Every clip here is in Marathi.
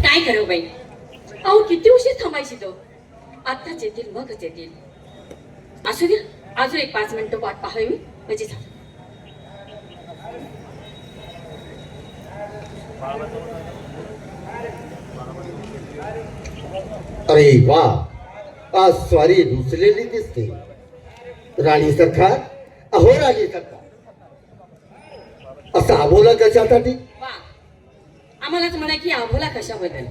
काय करू बाई, अहो किती उशीर थांबायची तो. आत्ताच येतील मगच येतील. असू द्या, अजून एक 5 मिनिटं वाट पाहावी म्हणजे झालं. अरे वा, आज स्वारी रुसलेली दिसते. राणी सरकार, अहो राणी सरकार, असं अबोला कशासाठी? वा, आम्हालाच म्हणा की आभोला कशाबद्दल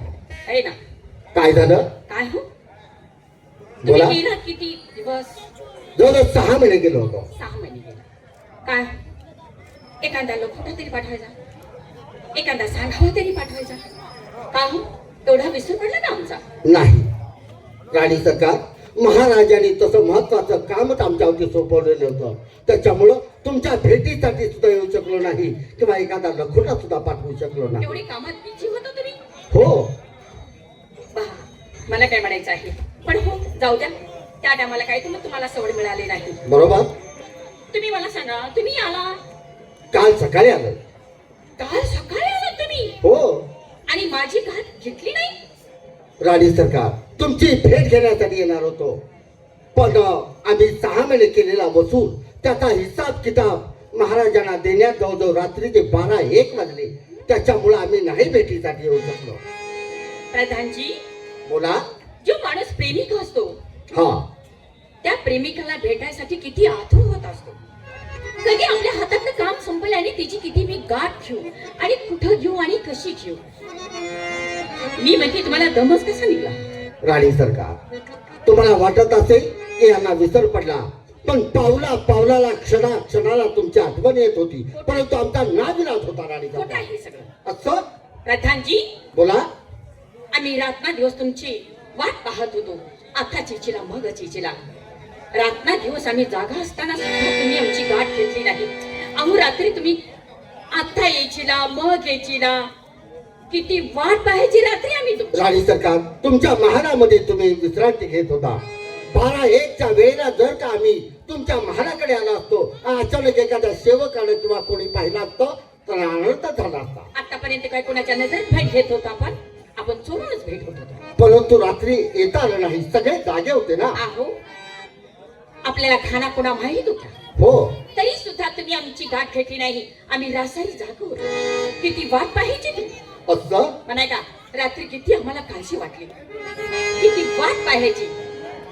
आहे ना. काय झालं? काय हो, बोला. तुम्ही गेला किती दिवस? जवळ 6 महिने गेलो होतो. 6 महिने गेला. काय एखादा लखोटा तरी पाठवायचा, एखादा सांगावा तरी पाठवायचा. का हो, तेवढा विसर पडला ना आमचा. नाही राणी सरकार, महाराजांनी तसं महत्वाचं कामच आमच्यावरती सोपवलेलं होतं. त्याच्यामुळं तुमच्या भेटीसाठी सुद्धा येऊ शकलो नाही किंवा एखादा लखोटा सुद्धा पाठवू शकलो नाही. एवढी कामात बिझी होतो तुम्ही. हो, पहा, मला काय म्हणायचं आहे, पण हो जाऊ द्या. त्या टायमाला काही तुम्हाला सवड मिळाली नाही. बरोबर. तुम्ही मला सांगा, तुम्ही आला काल सकाळी आलं. काल सकाळी आलात तुम्ही हो आणि माझी गाठ घेतली नाही. राणी सरकार, तुमची भेट घेण्यासाठी येणार होतो, पण आम्ही 6 महिने केलेला वसूल त्याचा हिसाब किताब महाराजांना देण्यात जवळजवळ रात्रीचे 12-1 वाजले. त्याच्यामुळे आम्ही नाही भेटीसाठी येऊ शकलो. प्रधानजी, बोला. जो माणूस प्रेमिक असतो हा, त्या प्रेमिकाला भेटायसाठी किती आतुर होत असतो. कधी आपल्या हातातलं काम संपल्याने तिची किती मी गाठ घेऊ आणि कुठं घेऊ आणि कशी घेऊ. मी म्हणते तुम्हाला दमच कसा निघला. राणी सरकार, तुम्हाला वाटत असेल की यांना विसर पडला, पण पावला पावलाला क्षणाला तुमची आठवण येत होती, परंतु आमचा नाविलाज होता. राणी खोटं सरकार, आहे सगळं. असं? प्रधानजी, बोला. आम्ही रातना दिवस तुमची वाट पाहत होतो. आता चिचिला मग चिचिला. रातना दिवस आम्ही जागा असताना सुद्धा तुम्ही आमची गाठ घेतली नाही. अहो रात्री तुम्ही आता यायचीला मग यायचीला, किती वाट पाहायची रात्री आम्ही तुमची. राणी सरकार, तुमच्या महालामध्ये तुम्ही विश्रांती घेत होता. 12-1च्या वेळेला जर का आम्ही तुमच्या महालाकडे आला असतो, अचानक एखाद्या सेवकाने किंवा कोणी पाहिला असतं तर अनर्थ झाला असता. आतापर्यंत काय कोणाच्या नजरेत भेट घेत होता आपण चोरूनच भेट होत होतो. परंतु रात्री येता आलं नाही, सगळे जागे होते ना. आहो, आपल्याला खाना कोणा माहित होता, हो, तरी सुद्धा तुम्ही आमची गाठ घेतली नाही. आम्ही रासारी जागो होतो. किती वाट पाहायची ती असं म्हणाय का. रात्री किती आम्हाला काळजी वाटली, किती वाट पाहायची.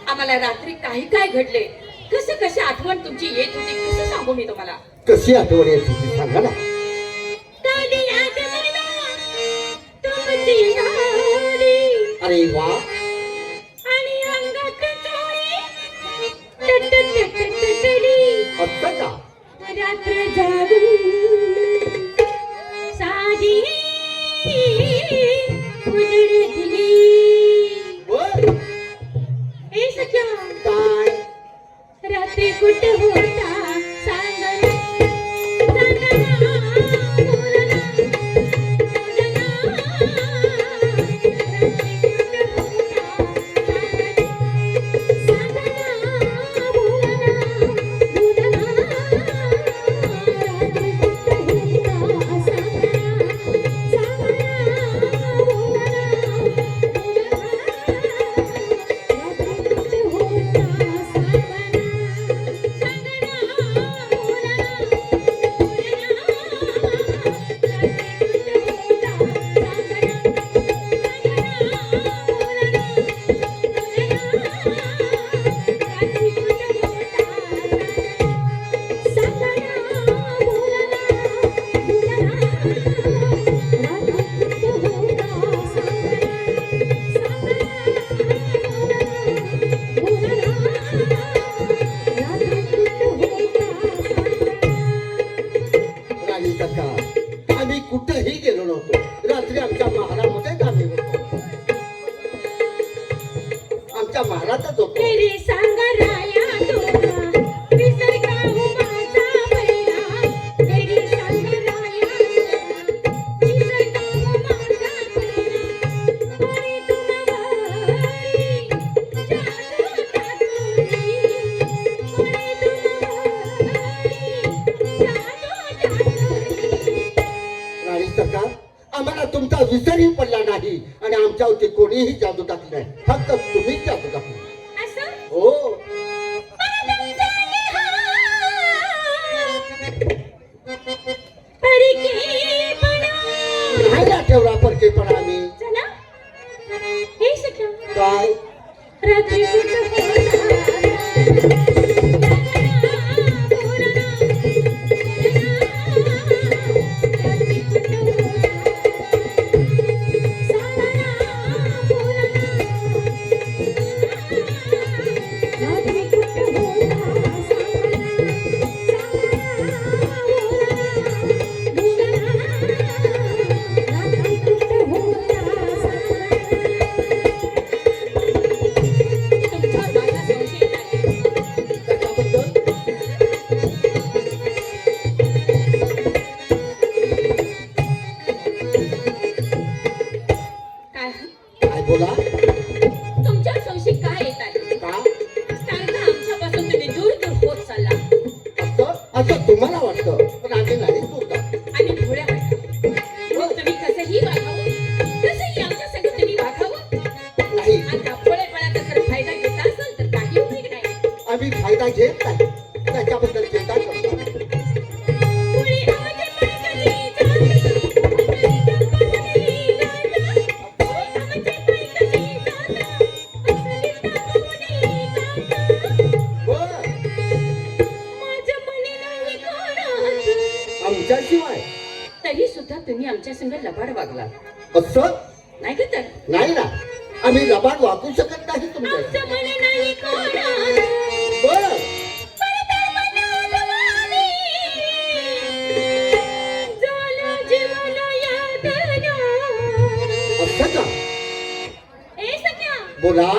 आम्हाला रात्री काही काय घडले, कसे आठवण तुमची येत होती, कसं सांगू मी तुम्हाला. कशी आठवण येत होती सांगा ना. कधी आठवलं तुमची नारी अरे वा, आणि अंगात चोळी टटटटटटटडी. असं का? रात्र जागून साधी उजळली. बर, हे सख्या, काय? रात्री कुठं होता सांग ना, सांग ना, बोल ना, बोल ना. रात्री कुठं होता सांग ना, बोल ना, बोल ना. रात्री कुठं होता सांग ना, सांग ना, बोल राणी सरकार, आम्ही कुठेही गेलो नव्हतो. रात्री आमच्या महालामध्येच आम्ही होतो. आमच्या महालातच होतो. तेरी सांग राया तोरा विसर का हो माझा बैला. तेरी सांग राया तोरा विसर का हो माझा बैला. कोणी तुला वारी जादू टाकली, कोणी तुला वारी जादू टाकली. राणी सरकार, आम्हाला तुमचा विसरही पडला नाही आणि आमच्यावरती कोणीही जादू टाकली नाही, फक्त तुम्हीच जादू टाकली. असं हो. नाही ना ठेवला परकेपणा आम्ही. चला हे सख्या काय रात्री काय बोला. तुमच्या संशय काय येत आहे का सारखा आमच्यापासून तुम्ही दूर दूर होत चालला असं असं तुम्हाला वाटतं, पण आम्ही नाही बोलता. आणि भोळ्या वाटता. मग तुम्ही कसंही वागावं, कसंही आमच्या सगळं तुम्ही वागावं. नाही, आता भोळेपणाचा जर फायदा घेतला असेल तर काही उपयोग नाही. आम्ही फायदा घेत नाही, त्याच्याबद्दल चिंता करतो. भोळे आवाजे पायकाची जात, भोळे आवाजे जात, आवाजे पायकाची जात, असली तापवणी गात. बरं, माझ्या मने नाही कोणाचं. आमच्याशिवाय तरी सुद्धा तुम्ही आमच्या संग लबाड वागला असं नाही का तर नाही ना, आम्ही लबाड वागू शकत नाही तुमच्या. आमच्या मने नाही कोणाचं. बरं, असं का. बोला.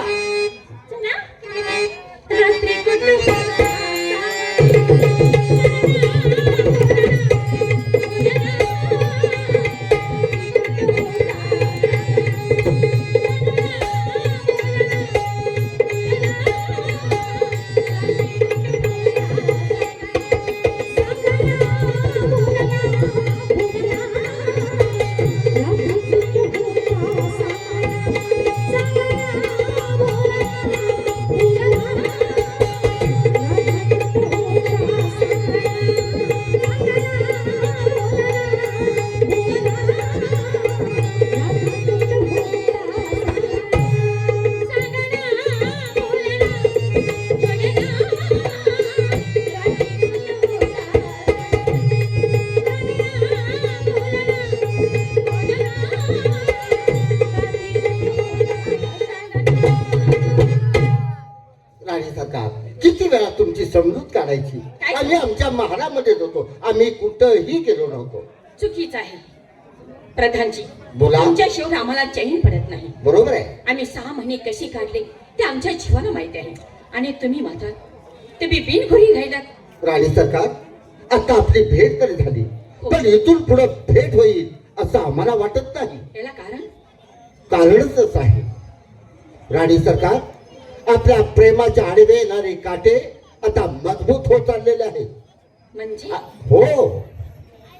राणी सरकार, किती वेळा तुमची समजूत काढायची. आम्ही आमच्या महालामध्येच होतो, आम्ही कुठंही गेलो नव्हतो. चुकीच आहे प्रधानजी. बोला. तुमच्याशिवाय आम्हाला चैन पडत नाही. बरोबर आहे. आम्ही 6 महिने कशी काढले ते आमच्या जीवाला माहिती आहे. आणि तुम्ही मात्र तुम्ही बिनघोरी राहिलात. राणी सरकार, आता आपली भेट तरी झाली, पण इथून पुढे भेट होईल असं आम्हाला वाटत नाही. याला कारण कारणच आहे. राणी सरकार, आपल्या प्रेमाच्या आडवे येणारे काटे आता मजबूत होत चाललेले आहेत. म्हणजे हो,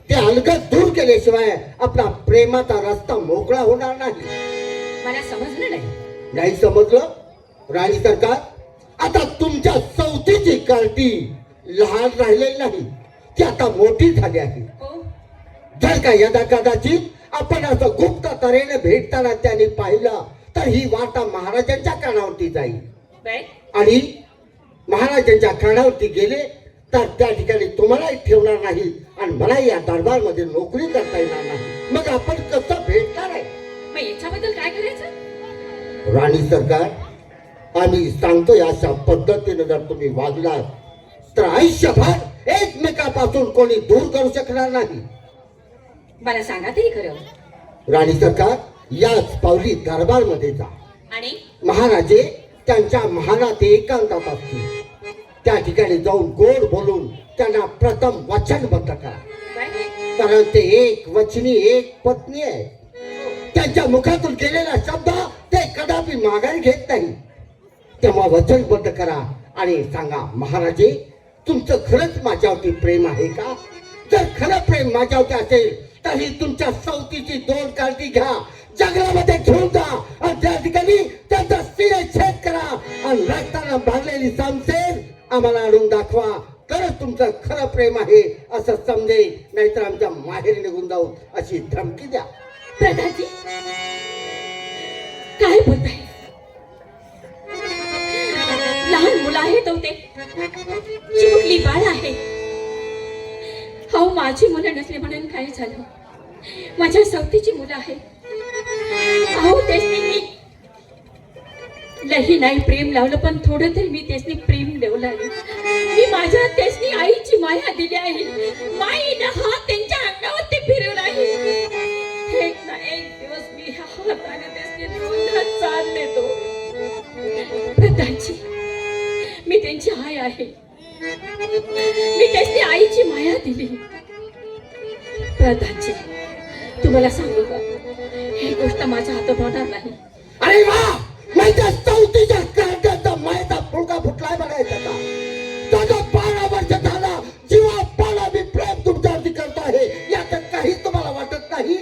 ते अलगद दूर केल्याशिवाय आपला प्रेमाचा रस्ता मोकळा होणार नाही. मला समजलं नाही. नाही समजलं. राणी सरकार, आता तुमच्या सवतीची कार्टी लहान राहिलेली नाही, ती आता मोठी झाली आहे. हो, जर का यदा कदाचित आपण असं गुप्त तऱ्हेने भेटताना त्यांनी पाहिलं तर ही वार्ता महाराजांच्या कानावरती जाईल. बाय. आणि महाराजांच्या कानावरती गेले तर त्या ठिकाणी तुम्हालाही ठेवणार नाही आणि मला या दरबारमध्ये नोकरी करता येणार नाही. मग आपण कसं भेटणार आहे. मग याच्याबद्दल काय करायचं. राणी सरकार, आम्ही सांगतोय अशा पद्धतीने जर तुम्ही वागलात तर आयुष्यभर एकमेकापासून कोणी दूर करू शकणार नाही. मला सांगा तरी खरं. राणी सरकार, याच पावली दरबारमध्ये जा. आणि महाराजे त्यांच्या महालात एकांतात असतील, त्या ठिकाणी जाऊन गोड बोलून त्यांना प्रथम वचनबद्ध करा. बाय. कारण ते एक वचनी एक पत्नी आहे. त्यांच्या मुखातून गेलेला शब्द ते कदापि माघारी घेत नाही. तेव्हा वचनबद्ध करा आणि सांगा, महाराजे तुमचं खरंच माझ्यावरती प्रेम आहे का. जर खरं प्रेम माझ्यावरती असेल तर ही तुमच्या सवतीची 2 कार्टी घ्या. जंगलामध्ये घेऊन जा आणि त्या ठिकाणी त्यांचा शिरच्छेद करा आणि रक्ताला भागलेली समसेल आम्हाला आणून दाखवा, तरच तुमचं खरं प्रेम आहे असं समजेल, नाहीतर आमच्या माहेरी निघून जाऊ अशी धमकी द्या. प्रधानजी काय बोलताय? लहान मुलं आहेत हो ते, चिमुकली बाळ आहे. हो माझी मुलं नसली म्हणून काय झालं, माझ्या सवतीची मुलं आहेत. अहो त्यासनी मी लही नाही प्रेम लावलं, पण थोडं तरी मी त्यासनी प्रेम देवलं आहे. मी माझ्या त्यासनी आईची माया दिली आहे. माईनं हात त्यांच्या अंगावरती फिरवला आहे. एक ना एक दिवस मी ह्या हाताने त्यासनी दोनदा चाल देतो. प्रधानजी मी त्यांची आई आहे, मी त्यासनी आईची माया दिली. प्रधानजी तुम्हाला सांगू का, ही गोष्ट माझ्या हातात होणार नाही. अरे वा, माझ्या चौथीच्या काट्याचा मायेचा फुलका फुटलाय बघायचा का? त्याचा 12 वर्ष झाला जीवा पाला मी प्रेम तुमच्यावरती करतो आहे, यात काही तुम्हाला वाटत नाही?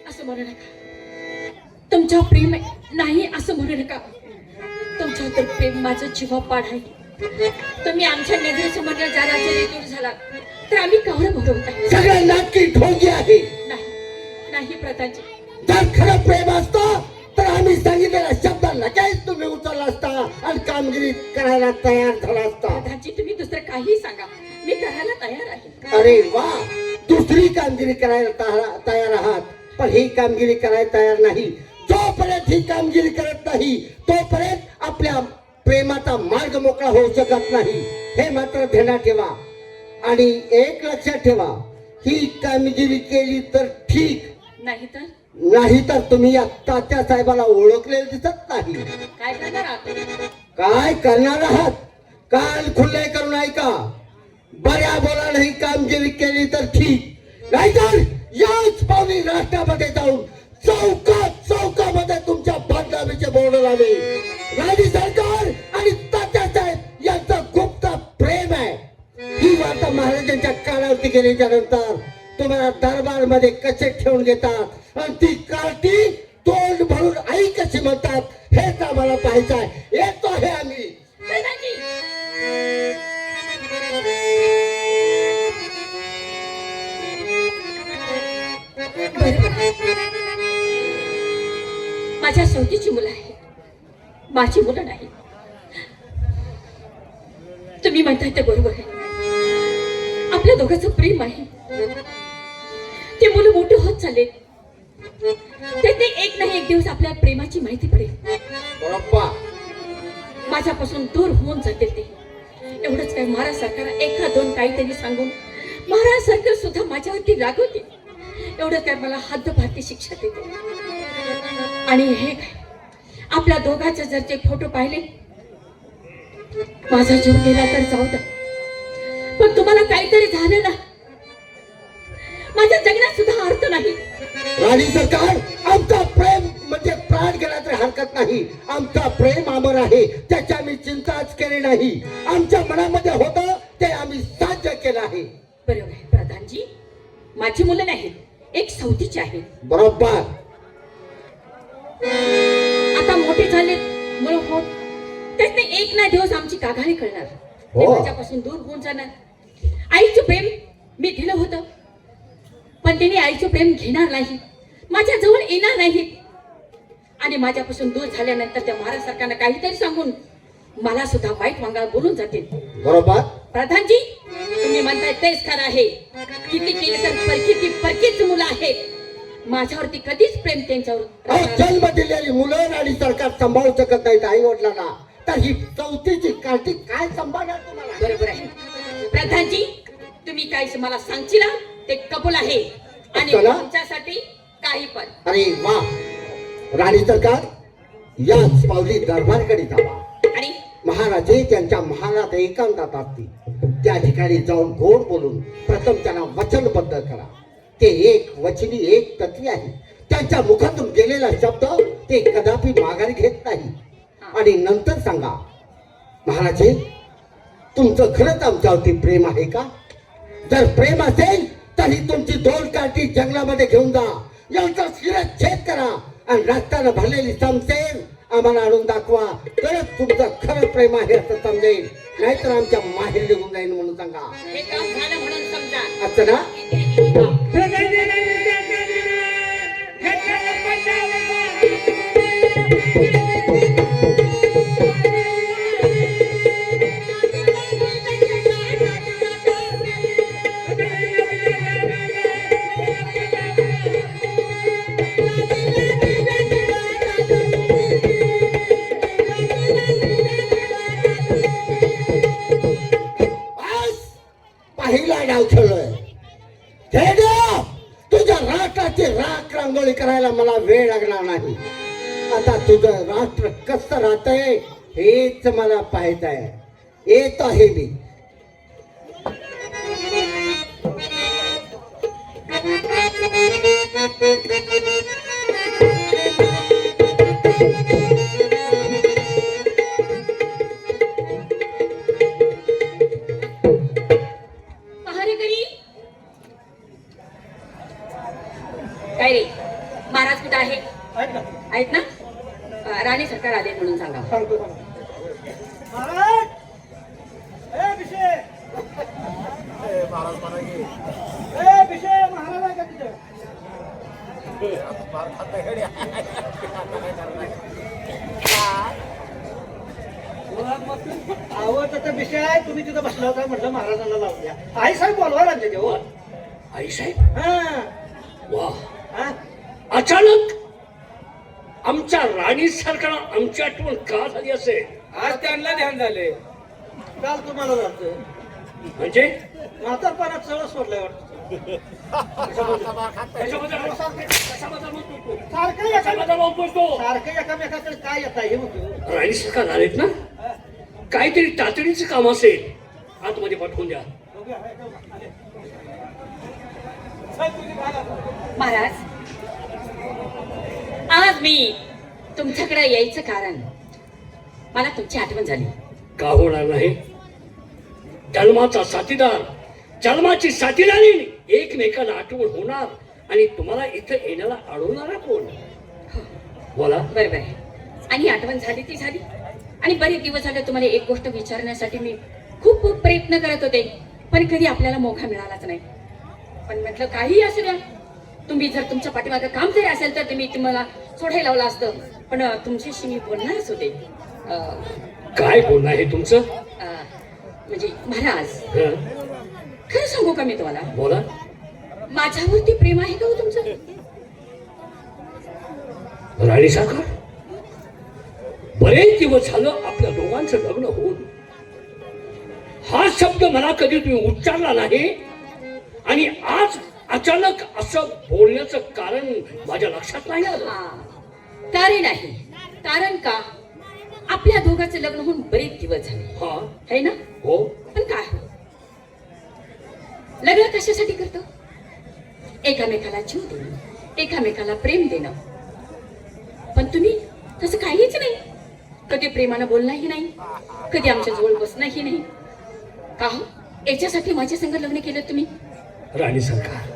असं म्हणू नका, तुमच्यावर प्रेम नाही असं म्हणू नका. तुमच्यावर तर प्रेम माझं जीवा पाड आहे. तुम्ही आमच्या नजरेसमोर जरा जरी दूर झाला तर आम्ही कवरं भरवता. सगळं नाटकी ढोंगी आहे. नाही नाही प्रधानजी, जर खरं प्रेम असतं तर आम्ही सांगितलेल्या शब्दांना काहीच तुम्ही उचलला असता आणि कामगिरी करायला तयार झाला असता. प्रधानजी तुम्ही दुसरं काही सांगा, मी करायला तयार आहे. अरे वा, दुसरी कामगिरी करायला तयार आहात, पण ही कामगिरी करायला तयार नाही. जोपर्यंत ही कामगिरी करत नाही तोपर्यंत आपल्या प्रेमाचा मार्ग मोकळा होऊ शकत नाही, हे मात्र ध्यानात ठेवा. आणि एक लक्षात ठेवा, ही कामगिरी केली तर ठीक, नाही तर तुम्ही या तात्या साहेबाला ओळखलेलं दिसत नाही. काय करणार आहात तुम्ही? काय करणार आहात? कान खुले करून ऐका. बऱ्या बोलाने ही कामगिरी केली तर ठीक, नाहीतर याच पावली राष्ट्रामध्ये जाऊन चौकामध्ये तुमच्या बदनामीचे बोर्ड लावले. राज्य सरकार आणि तात्यासाहेब यांचं गुप्त प्रेम आहे. ही वार्ता महाराजांच्या कानावरती गेल्याच्या नंतर तुम्हाला दरबार मध्ये कसे ठेवून घेतात आणि ती कार्टी तोंड भरून आई कशी म्हणतात हेच आम्हाला पाहायचं आहे. येतो आहे आम्ही. माझ्या सवतीची मुलं आहे, माझी मुलं नाही. तुम्ही म्हणताय ते बरोबर आहे. आपल्या दोघांचं प्रेम आहे. ते मुलं मोठे होत चालले, ते एक नाही एक दिवस आपल्या प्रेमाची माहिती पडेल. बरोबर, माझ्यापासून दूर होऊन जातील ते. एवढंच काय, महाराज सरकार एका दोन काहीतरी सांगून महाराज सरकार सुद्धा माझ्यावरती रागवते. एवढं काय, मला हद्दपारची शिक्षा देते. आणि हे काय, आपल्या दोघांचे जर ते फोटो पाहिले, माझा जीव गेला तर जाऊ द्या, पण तुम्हाला काहीतरी झालं ना, माझ्या जगण्यात सुद्धा अर्थ नाही. राणी सरकार, आमचा प्रेम म्हणजे प्राण गेला तरी हरकत नाही. आमचा प्रेम अमर आहे, त्याची आम्ही चिंताच केली नाही. आमच्या मनामध्ये होतं ते आम्ही साध्य केलं आहे. बरोबर आहे प्रधानजी, माझी मुलं नाहीत, एक सवतीची आहे. बरोबर, आता मोठे झालेत मुलं होत, त्याने एक ना दिवस आमची काघाळी करणार. ते हो. माझ्यापासून दूर होऊन जाणार. आईचं प्रेम मी दिलं होतं, पण त्यांनी आईचं प्रेम घेणार नाही, माझ्या जवळ येणार नाही. आणि माझ्यापासून दूर झाल्यानंतर त्या महाराज सरकारनं काहीतरी सांगून मला सुद्धा वाईट वांगाळ बोलून जातील. बरोबर प्रधानजी, तुम्ही म्हणताय तेच खरं आहे. किती केलं तर परकीच मुलं आहेत. माझ्यावरती कधीच प्रेम त्यांच्यावर जन्म दिलेली मुलं आणि सरकार सांभाळू शकत नाहीत आई वडिलांना, तर ही चौथीची काठी काय सांभाळणार तुम्हाला? बरोबर आहे प्रधानजी, तुम्ही काय मला सांगशील ते कबूल आहे. आणि चला. तुमच्यासाठी काही पण. अरे वा, राणी सरकार याच पावली दरबारकडे जावा आणि महाराजे त्यांच्या महालात एकांतात असतील, त्या ठिकाणी जाऊन गोड बोलून प्रथम त्यांना वचनबद्ध करा. ते एक वचनी एक तत्वी आहे. त्यांच्या मुखातून गेलेला शब्द ते कदापि माघारी घेत नाही. आणि नंतर सांगा, महाराजे तुमचं खरंच आमच्यावरती प्रेम आहे का? जर प्रेम असेल तर ही तुमची दोन काठी जंगलामध्ये घेऊन जा, यांचा शिरच्छेद करा आणि रक्तानं भरलेली चमचेल आम्हाला आणून दाखवा, तरच तुमचं खरं प्रेम आहे असं समजेल. नाहीतर आमच्या माहेर निघून जाईल म्हणून सांगा. हे काम झालं म्हणून समजा. असं ना? पहिला डाव खेळलोय. तुझ्या राष्ट्राची राख रांगोळी करायला मला वेळ लागणार नाही. आता तुझं राष्ट्र कसं राहतंय हेच मला पाहायचं आहे. येत आहे मी. पहारेकरी काय रे, महाराज कुठं आहे? आहेत ना? राणी सरकार आले म्हणून सांगा. आवडता विषय आहे. तुम्ही तिथं बसला होता, म्हटलं महाराजांना लावून द्या. आई साहेब बोलवा लागले ते. आई साहेब, हा वा, हा अचानक आमच्या राणी सरकार आमची आठवण का झाली असेल? आज त्यांना ध्यान झाले. काल तुम्हाला जातं म्हणजे म्हातारपणात सगळं सोडलंय वाटतं. सारखं एकामेकाकडे काय येत आहे म्हणतो. राणी सरकार आलेत ना, काहीतरी तातडीचं काम असेल, आतमध्ये पाठवून द्या. महाराज, आज मी तुमच्याकडे यायचं कारण मला तुमची आठवण झाली. का होणार नाही? जन्माचा साथीदार, जन्माची साथीदारी एकमेकाला आठवण होणार आणि तुम्हाला इथं येण्याला अडवणारा कोण? बोला. बरोबर आहे. आणि आठवण झाली ती झाली. आणि बरेच दिवस झाले तुम्हाला एक गोष्ट विचारण्यासाठी मी खूप खूप प्रयत्न करत होते, पण कधी आपल्याला मोका मिळालाच नाही. पण म्हटलं काही असू द्या, तुम्ही जर तुमच्या पाठीमागं काम जरी असेल तर तुम्ही तुम्हाला सोडायला लावलं असतं. पण तुमच्याशी मी बोलणारच होते. काय बोलणं आहे तुमचं? म्हणजे महाराज, हं? खरं सांगू का मी तुम्हाला? बोला. माझ्यावरती प्रेम आहे का हो तुमचं? राणी सरकार, बरेच दिवस झालं आपल्या दोघांचं लग्न होऊन. हा शब्द मला कधी तुम्ही उच्चारला नाही आणि आज अचानक असं बोलण्याचं कारण माझ्या लक्षात नाही आलं. कारण आहे. कारण का? आपल्या दोघांचं लग्न होऊन बरेच दिवस झाले. हा, है ना? हो. पण काय लग्न कशासाठी करतो? एकामेकाला जीव देणं, एकामेकाला प्रेम देणं. पण तुम्ही तसं काहीच नाही. कधी प्रेमानं बोलणंही नाही, कधी आमच्या जवळ बसणंही नाही. का हो? याच्यासाठी माझ्या संग लग्न केलं तुम्ही? राणी सरकार,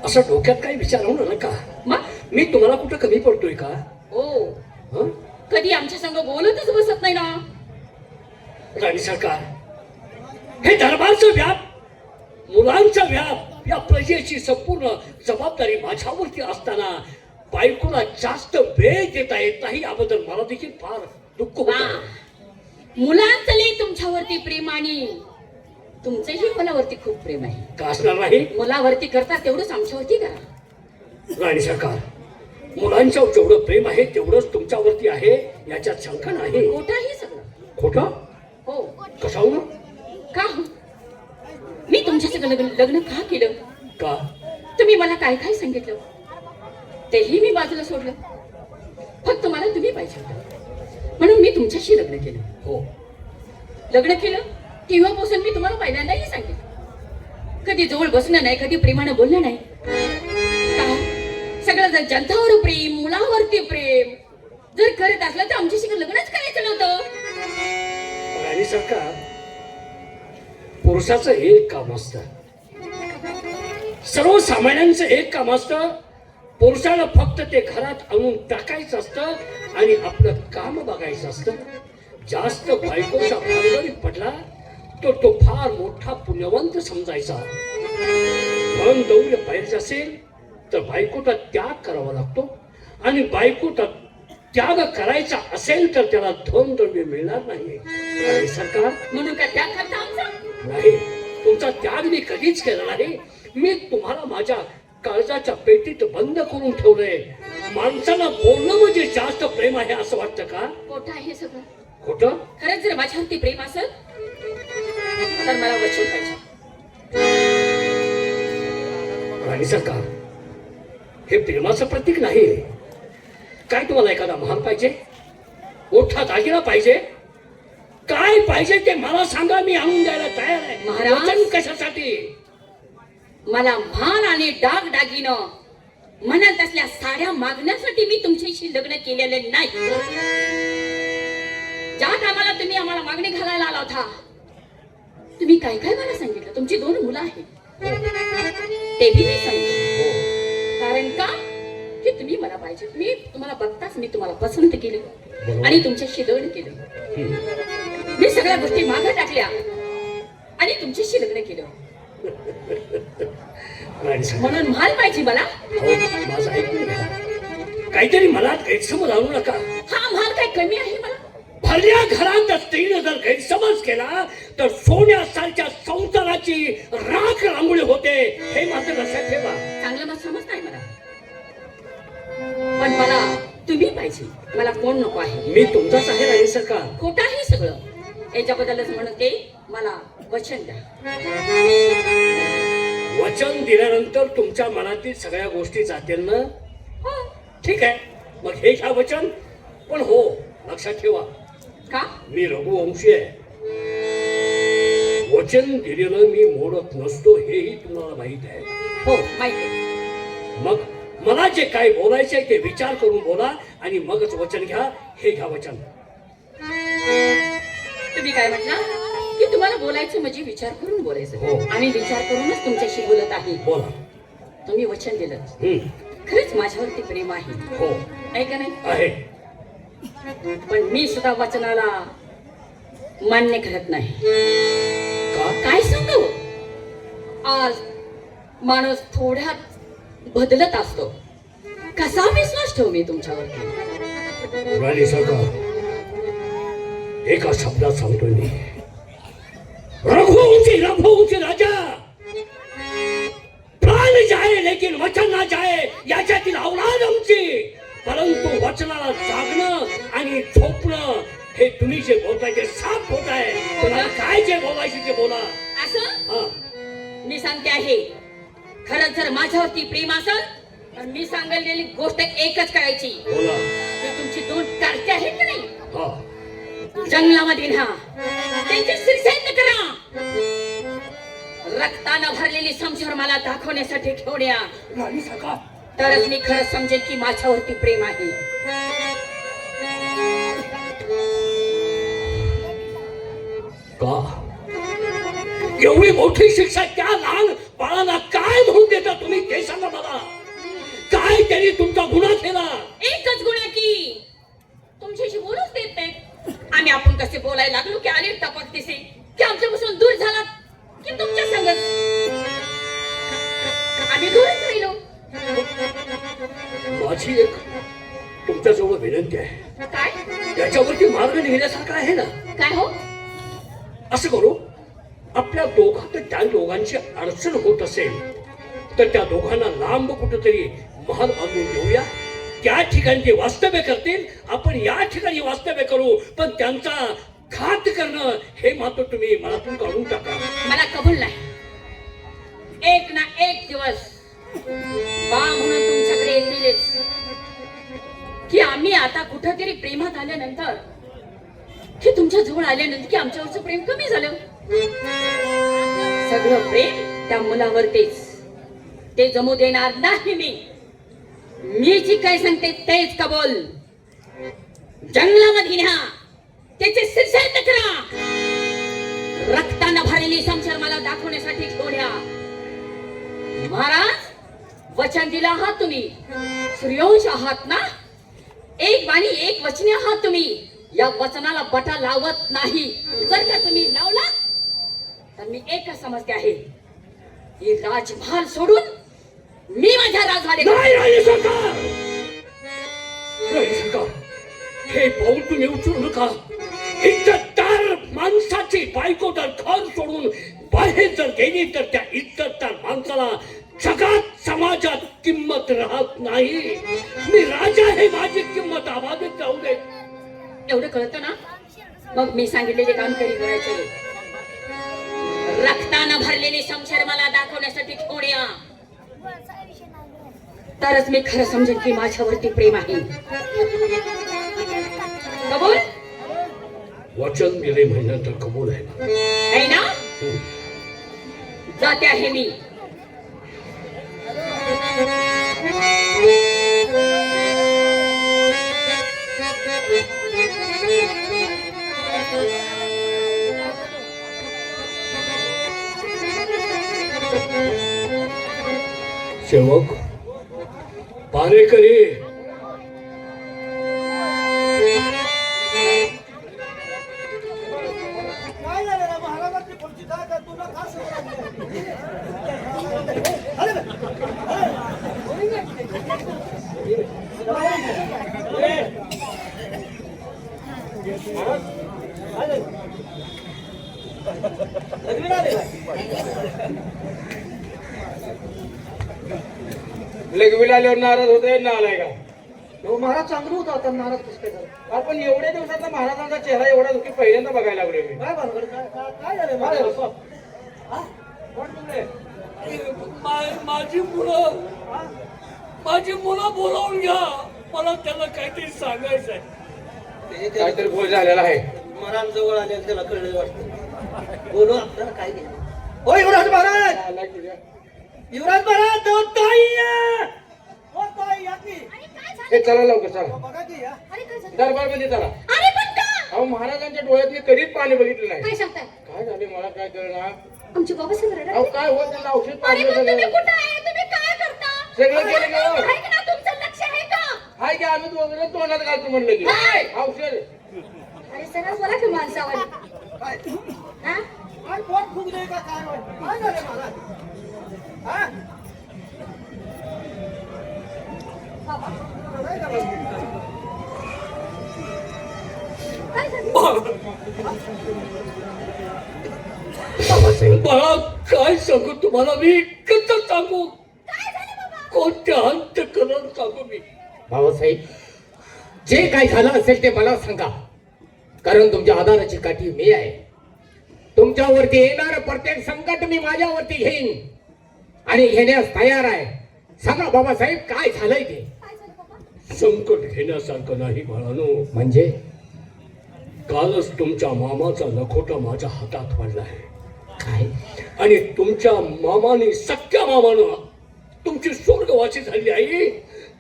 असं डोक्यात काही विचार होणार नका. मग मी तुम्हाला कुठं कमी पडतोय का? हो, हं? कधी आमच्या संग बोलतच बसत नाही ना. राणी सरकार, हे दरबारचं व्याप, मुलांचा व्याप, या प्रजेची संपूर्ण जबाबदारी माझ्यावरती असताना बायकोला जास्त वेळ देता येत नाही, याबद्दल मला देखील फार दुःख होतं. मुलांचं लई तुमच्यावरती प्रेम आणि तुमचंही मुलावरती खूप प्रेम आहे. का असणार नाही? मुलावरती करता तेवढंच आमच्यावरती करा. राणी सरकार, मुलांच्यावर जेवढं प्रेम आहे तेवढंच तुमच्यावरती आहे, याच्यात शंका नाही. खोटाही सगळं. खोटं? हो. कशावर? का हो? मी तुमच्या संग लग्न का केलं? का? तुम्ही मला काय काय सांगितलं तेही मी बाजूला सोडलं. फक्त मला तुम्ही पाहिजे होतं म्हणून मी तुमच्याशी लग्न केलं. हो. लग्न केलं तेव्हापासून मी तुम्हाला पहिल्यांदाही सांगितलं, कधी जवळ बसणं नाही, कधी प्रेमानं बोलणं नाही. का? सगळं जर जनतावर प्रेम, मुलावरती प्रेम जर करत असलं तर आमच्याशी लग्नच करायचं नव्हतं. राणी सरकार, पुरुषाचं एक काम असतं, सर्वसामान्यांचं एक काम असतं. पुरुषाला फक्त ते घरात आणून टाकायचं असतं आणि आपलं काम बघायचं असतं. जास्त बायकोचा भानगडीत पडला तर तो फार मोठा पुण्यवंत समजायचा. धन दौर्य पाहिजे असेल तर बायकोचा त्याग करावा लागतो आणि बायकोचा त्याग करायचा असेल तर त्याला धन द्रव्य मिळणार नाही. आणि सरकार म्हणून का त्या करता आमचा नाही, तुमचा त्याग मी कधीच केला नाही. मी तुम्हाला माझ्या काळजाच्या पेटीत बंद करून ठेवलंय. माणसाला बोलणं म्हणजे जास्त प्रेम आहे असं वाटतं का? खोटं आहे सगळं. खोटं? खरंच जर माझ्यावरती प्रेम असेल तर मला वचन पाहिजे. राणी सरकार, हे प्रेमाचं प्रतीक नाही. काय तुम्हाला एखादा महाल पाहिजे? मोठा दागिना पाहिजे? काय पाहिजे ते मला सांगा, मी आणून द्यायला तयार आहे. महाराज? वचन कशासाठी? मला भान आणि डाग दागिनं म्हणत असल्या साड्या मागण्यासाठी मी तुमच्याशी लग्न केलेले नाही. ज्या टायमाला तुम्ही आम्हाला मागणी घालायला आला होता तुम्ही काय काय मला सांगितलं. तुमची 2 मुलं आहेत ते बी मी सांगितलं. कारण का की तुम्ही मला पाहिजे. मी तुम्हाला बघताच मी तुम्हाला पसंत केलं आणि तुमच्याशी लग्न केलं. मी सगळ्या गोष्टी मागे टाकल्या आणि तुमच्याशी लग्न केलं. राणी सरकार, म्हणून महाल पाहिजे मला. अहो, माझं ऐकून घ्या. काहीतरी मनात गैरसमज आणू नका. हा महाल काय कमी आहे मला? भरल्या घरात स्त्रीनं जर गैरसमज केला तर सोन्यासारख्या संसाराची राख रांगोळी होते, हे मात्र लक्षात ठेवा. चांगलं मग समज नाही मला, पण मला तुम्ही पाहिजे. मला कोण नको आहे. मी तुमचाच आहे राणी सरकार. खोटं आहे सगळं. याच्याबद्दलच म्हणून ते मला वचन द्या. वचन दिल्यानंतर तुमच्या मनातील सगळ्या गोष्टी जातील ना? हो. ठीक आहे, मग हे घ्या वचन. पण हो, लक्षात ठेवा, का? मी रघुवंशी आहे. वचन दिलेलं मी मोडत नसतो, हेही तुम्हाला माहित आहे. हो माहिती आहे. मग मला जे काय बोलायचंय ते विचार करून बोला आणि मगच वचन घ्या. हे घ्या वचन. तुम्ही काय म्हटला की तुम्हाला बोलायचं म्हणजे विचार करून हो. बोलायचं. आणि विचार करूनच तुमच्याशी बोलत आहे. बोला. तुम्ही वचन दिलं. खरंच माझ्यावरती प्रेम आहे. हो आहे का नाही? आहे. पण मी सुद्धा वचनाला मान्य करत नाही. का? काय सांगू, आज माणूस थोड्यात बदलत असतो. कसा विश्वास ठेवू मी तुमच्यावरती? राणी सरकार, एका शब्दात सांगतोय मी, रघुवंशी राजा, प्राण जाए लेकिन वचन ना जाए, याच्यातील औलाद आमची. परंतु वचनाला जागणं आणि झोपणं हे तुम्ही जे बोलताय ते साफ होत आहे. तुम्हाला काय जे बोलायचे ते बोला. असं हा. मी सांगते आहे, खरंच जर माझ्यावरती प्रेम असेल तर मी सांगितलेली गोष्ट एकच करायची. बोला. ते तुमची 2 कारचे आहेत की नाही, हा. जंगलामध्ये न्या, त्यांची सिरसैन्य करा. रक्तानं भरलेली समशर मला दाखवण्यासाठी घेऊन या. राणी सरकार, तरच मी खरं समजेल की माझ्यावरती प्रेम आहे. का एवढी मोठी शिक्षा त्या लहान बाळाला काय म्हणून देता तुम्ही, ते सांगा मला. काय त्यांनी तुमचा गुन्हा केला? एकच गुन्हा की तुमच्याशी बोलूच देत नाही. आणि आपण कसे बोलायला लागलो की आले टपकतेसे की आमच्यापासून दूर झाला की तुमच्या संगत आम्ही दूरच राहिलो. माझी एक तुमच्याजवळ विनंती आहे. काय? याच्यावरती मार्ग निघण्यासारखा आहे ना? काय हो? असं करू, आपल्या दोघात त्या दोघांची अडचण होत असेल तर त्या दोघांना लांब कुठेतरी महाल बांधून घेऊया. त्या ठिकाणी ते वास्तव्य करतील, आपण या ठिकाणी वास्तव्य करू. पण त्यांचा घात करणं हे मात्र तुम्ही मनातून काढून टाका. मला कबूल नाही. एक ना एक दिवस बा म्हणून तुमच्याकडे येतीलच की आम्ही आता कुठेतरी प्रेमात आल्यानंतर की तुमच्या जवळ आल्यानंतर की आमच्यावरचं प्रेम कमी झालं. सगळं प्रेम त्या मुलावरतीच. ते जमू देणार नाही मी. मी जी काय सांगते तेच कबूल. जंगलामध्ये न्या, त्याचे सिरसैन्य करा. रक्तानं भरलेली समशर मला दाखवण्यासाठी घेऊन या. महाराज, वचन दिलं आहात तुम्ही, सूर्यवंश आहात ना, एक वाणी एक वचनी आहात तुम्ही, या वचनाला बटा लावत नाही. जर का तुम्ही लावला तर मी एकच समजते आहे, ही राजमहाल सोडून मी माझ्या राजवाडे नाही राणी सरकार, राणी सरकार, हे पाऊल तुम्ही उचलू नका. इज्जतदार माणसाची बायको जर घर सोडून बाहेर जर गेली तर त्या इज्जतदार माणसाला जगात समाजात किंमत राहत नाही. मी राजा आहे, माझी किंमत अबाधित राहू दे. एवढं कळतं ना, मग मी सांगितलेले काम कधी करायचे. रक्तानं भरलेली शमशेर मला दाखवण्यासाठी घेऊन या, तरच मी खरं समजेन की माझ्यावरती प्रेम आहे. कबूल वचन दिले महिन्यानंतर कबूल आहे आहे ना? जाते आहे मी. सेवक पारेकरी, काय झालं रे महाराजांची पुढची काय का तुला का अरे लग्न आल्यावर नाराज होतोय ना आलाय का? हो, महाराज चांगलं होतं आता नाराज कसं काय झालं? आपण एवढ्या दिवसात महाराजांचा चेहरा एवढा दुखी पहिल्यांदा बघायला लागलोय मी. काय भानगड? काय झालं महाराज? हा? कोण बोलले? माझी मुलं बोलावून घ्या, मला त्याला काहीतरी सांगायचं आहे. काहीतरी गोळ झालेला आहे. महाराज जवळ आले त्याला कळलं वाटतं. बोलू आपल्याला काय घे. हो युवराज महाराज, आलाय तुझ्या. युवराज महाराज, तो ताई या. हो ताई या की. हे चला लवकर चला, बघा की या. दरबार मध्ये चला. अरे पण का? अहो महाराजांच्या डोळ्यात मी कधीच पाणी बघितलं नाही. काय सांगताय? काय झाले मला काय कळणार. आमची बाबा सगळं अहो काय होत त्यांना औषध अरे पाजलं पण तुम्ही सगळं. कुठं आहे? तुम्ही काय करता? सगळं केलं का? आहे ना, तुमचं लक्ष आहे का? हाय की आम्ही वगैरे तोंडात घालतो म्हणलं की हाय. औषध. अरे सरळ बोला की माणसावर. काय? हा? काय पोट फुगले का काय वाटतं? काय झालं महाराज? हा? काय झालं? बाळा काय सांगू तुम्हाला, मी कसं सांगू, कोणत्या अंतकरण सांगू मी. भाऊसाहेब, जे काय झालं असेल ते मला सांगा, कारण तुमच्या आधाराची काठी मी आहे. तुमच्यावरती येणार प्रत्येक संकट मी माझ्यावरती घेईन आणि घेण्यास तयार आहे. सांगा बाबासाहेब, काय झालंय ते. संकट घेण्यासारखं नाही बाळानो. म्हणजे कालच तुमच्या मामाचा लखोटा माझ्या हातात पडला आहे काय? आणि तुमच्या मामाने, सख्या मामानं तुमची स्वर्गवासी झाली आई,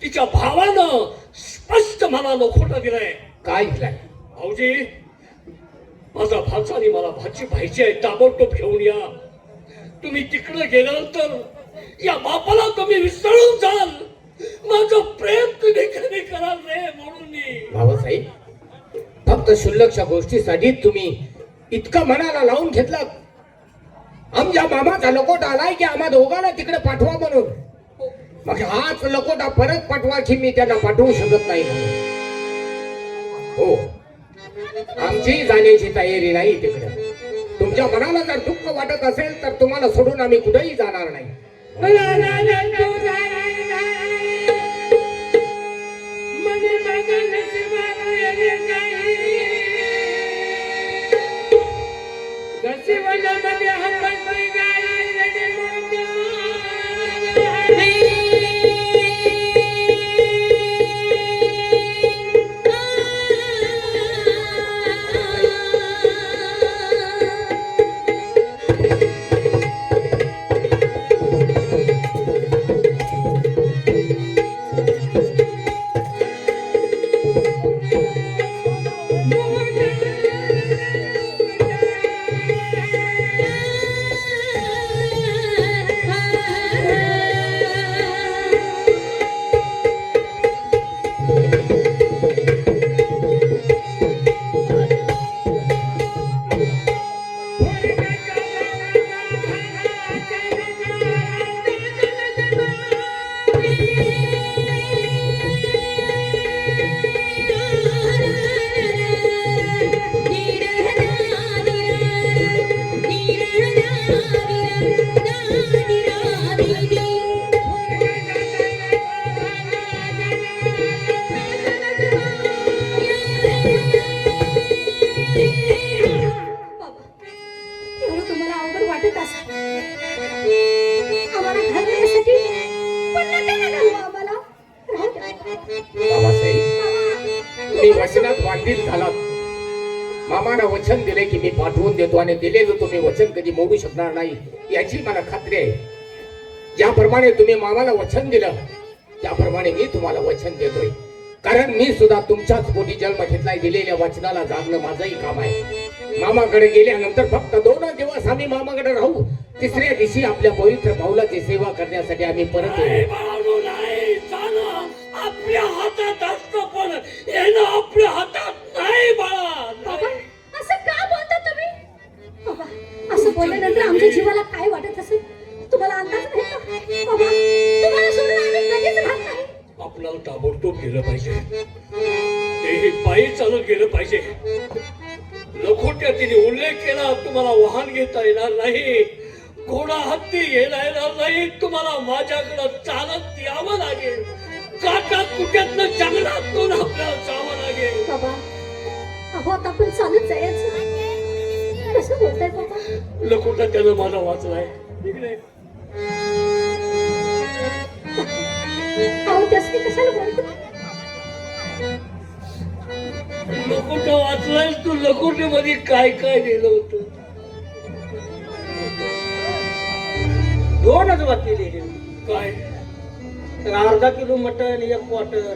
तिच्या भावानं स्पष्ट मला लखोटा दिलाय. काय दिलाय? भाऊजी, माझा भाचा आणि मला भाची पाहिजे आहे, ताबडतोब घेऊन या. तुम्ही तिकडे गेल्यानंतर या बापाला तुम्ही विसरून जाल. माझं प्रेम तुम्ही कधी कराल रे म्हणून मी. भाऊसाहेब, फक्त शुल्लकच्या गोष्टीसाठी तुम्ही इतकं मनाला लावून घेतलं. आमच्या मामाचा लकोटा आलाय की आम्हा दोघांना तिकडे पाठवा म्हणून. मग हाच लकोटा परत पाठवा की मी त्यांना पाठवू शकत नाही म्हणून. हो, आमची जाण्याची तयारी नाही तिकडे. तुमच्या मनाला जर दुःख वाटत असेल तर तुम्हाला सोडून आम्ही कुठेही जाणार नाही. नका ना घालू आम्हाला. राहू द्या. बाबासाहेब, मी वचनात बांधील झालात. मामाला वचन दिले की मी पाठवून देतो आणि दिलेलं तुम्ही वचन कधी मोडू शकणार नाही याची मला खात्री आहे. ज्याप्रमाणे तुम्ही मामाला वचन दिलं त्याप्रमाणे मी तुम्हाला वचन देतोय. कारण मी सुद्धा तुमच्याच पोटी जन्म घेतलाय. दिलेल्या वचनाला जागणं माझंही काम आहे. मामाकडे गेल्यानंतर फक्त 2 दिवस आम्ही मामाकडे राहू. तिसऱ्या दिवशी आपल्या पवित्र पाऊलाची सेवा करण्यासाठी आम्ही परत नाही येऊ. बाळांनो, नाही. जाणं आपल्या हातात असतं पण येणं आपल्या हातात नाही बाळा. बाबा नाही. असं का बोलता तुम्ही? बाबा असं बोलल्यानंतर आमच्या जीवाला काय वाटत असेल तुम्हाला अंदाज नाही का? बाबा तुम्हाला सोडून आम्ही कधीच राहत नाही. आपल्याला ताबडतोब गेलं पाहिजे. तेही पायी चालत गेलं पाहिजे. लखोट्या तिने उल्लेख केला, तुम्हाला वाहन घेता येणार नाही, घोडा हत्ती घेता येणार नाही, तुम्हाला माझ्याकडे चालत यावं लागेल. काटात कुट्यातनं जंगलातून आपल्याला जावं लागेल. बाबा अहो आता आपण चालत जायचं. कसं बोलताय बाबा? लखोटा त्यानं माझा वाचलाय. इकडे. अहो त्यासाठी कशाला बोलतो? लखोटा वाचलाय. तू लखोट्यामध्ये काय काय लिहिलं होतं? 2च बातमी लिहिली. काय? तर अर्धा किलो मटण, 1 क्वार्टर.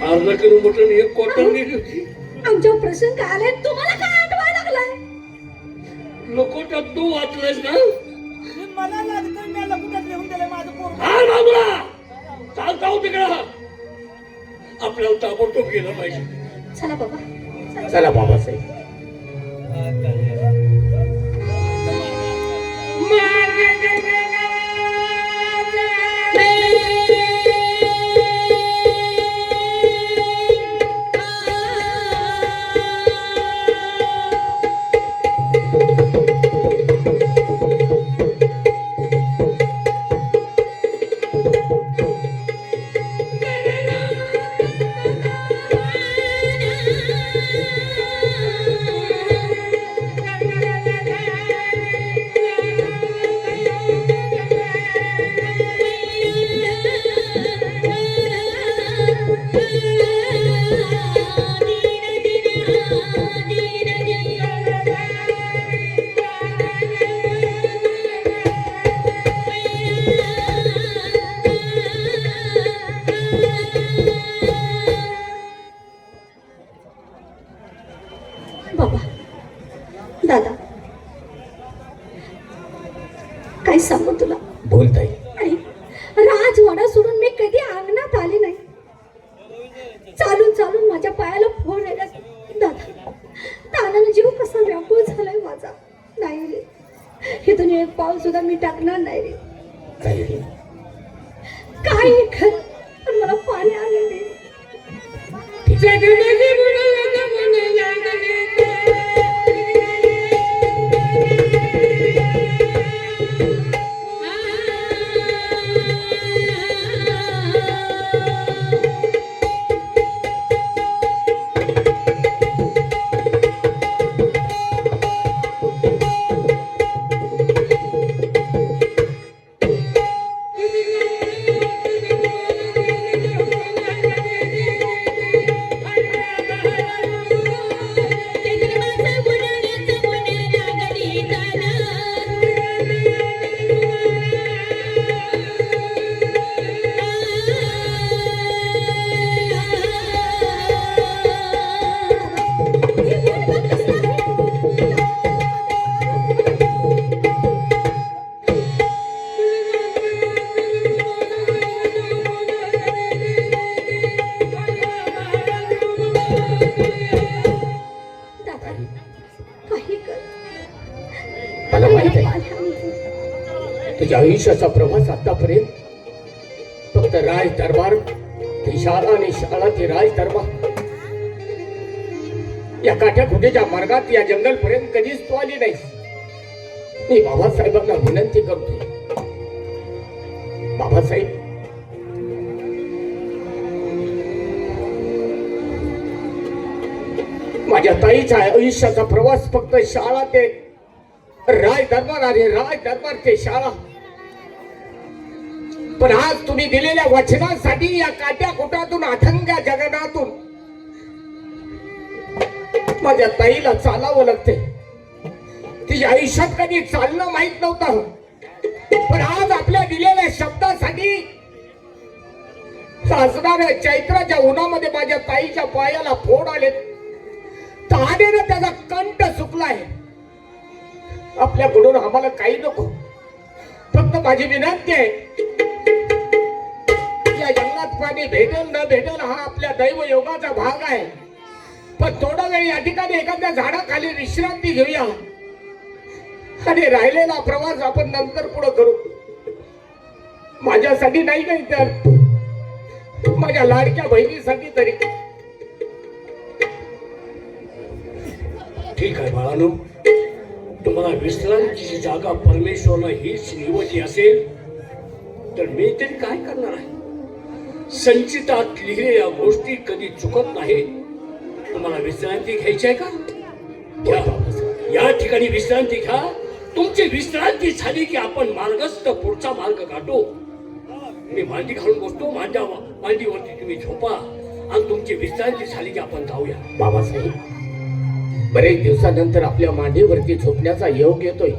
अर्धा किलो मटण 1 क्वार्टर लिहिली होती. आमच्यावर प्रसंग आलाय तुम्हाला काय आठवायला लागलाय? लखोटा तू वाचलायस ना? मला लागतं मी लकुटात लिहून दिलंय माझं पोरगं. हाल बाजूला चाल जाऊ तिकडं. आपल्याला ताबडतोब गेलं पाहिजे. चला बाबा. चला बाबासाहेब. बाबा दादा काय सांगू तुला? बोलताय. आणि राजवाडा सोडून मी कधी अंगणात आले नाही. चालून चालून माझ्या पायाला फोड यायला दादा. तानानं जीव कसा व्याकुळ झालाय माझा. नाही रे, इथून 1 पाऊल सुद्धा मी टाकणार नाही रे. काय रे? काही खर पण मला पाणी आले नाही. मला माहित आहे तुझ्या आयुष्याचा प्रवास आतापर्यंत फक्त राज दरबार ते शाळा आणि शाळा ते राज दरबार या काठ्याखुट्याच्या मार्गात या जंगल पर्यंत कधीच तू आली नाहीस. मी बाबासाहेबांना विनंती करतो, बाबासाहेब माझ्या ताईच्या आयुष्याचा प्रवास फक्त शाळा ते राय दरबार आणि राय दरबार ते शाळा. पण आज तुम्ही दिलेल्या वचनासाठी या काट्या कोटातून अथंग जगनातून माझ्या ताईला चालावं लागते. तिच्या आयुष्यात कधी चालणं माहित नव्हतं, पण आज आपल्या दिलेल्या शब्दासाठी सासणाऱ्या चैत्राच्या उन्हामध्ये माझ्या ताईच्या पायाला फोड आले. तहानेनं त्याचा कंठ सुकलाय. आपल्याकडून आम्हाला काही नको, फक्त माझी विनंती आहे, या जंगलात पाणी भेटेल न भेटेल हा आपल्या दैव योगाचा भाग आहे. पण थोडा वेळ या ठिकाणी एखाद्या झाडाखाली विश्रांती घेऊया आणि राहिलेला प्रवास आपण नंतर पुढे करू. माझ्यासाठी नाही काही तर माझ्या लाडक्या बहिणीसाठी तरी. ठीक आहे बाळानो, तुम्हाला विश्रांतीची जागा परमेश्वरनं हीच निवडली असेल तर मी तरी काय करणार आहे. संचितात लिहिलेल्या गोष्टी कधी चुकत नाही. तुम्हाला विश्रांती घ्यायची आहे का? घ्या. या ठिकाणी विश्रांती घ्या. तुमची विश्रांती झाली की आपण मार्गस्थ पुढचा मार्ग काढू. मी मांडी घालून बसतो, मांडीवरती तुम्ही झोपा आणि तुमची विश्रांती झाली की आपण जाऊया. बाबासाहेब, बरेच दिवसानंतर आपल्या मांडीवरती झोपण्याचा योग येतोय.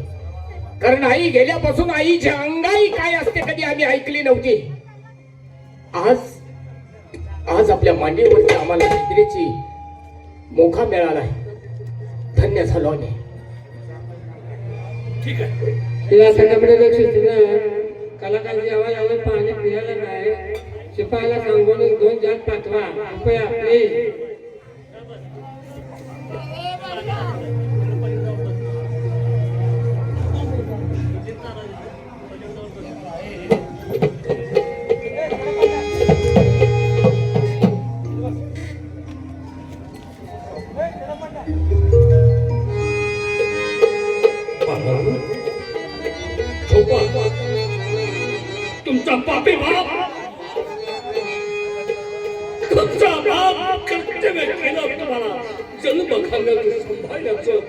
कारण आई गेल्यापासून आईची अंगाई काय असते कधी आम्ही ऐकली नव्हती. आज आपल्या मांडीवरती आम्हाला निद्रेची मोका मिळाला आहे. धन्य झालो आम्ही. ठीक आहे. तिला सगळ्याकडे लक्ष दिलं. कलाकारांची आवाज आवाज पाहणे पियाला नाही. शिपायाला सांगून 2 जण पाठवा कृपया प्लीज. तुमचा पापी बाप, तुमचा बाप कर्तव्य केलं. तुम्हाला जन्म घालण्याचं सांभाळण्याचं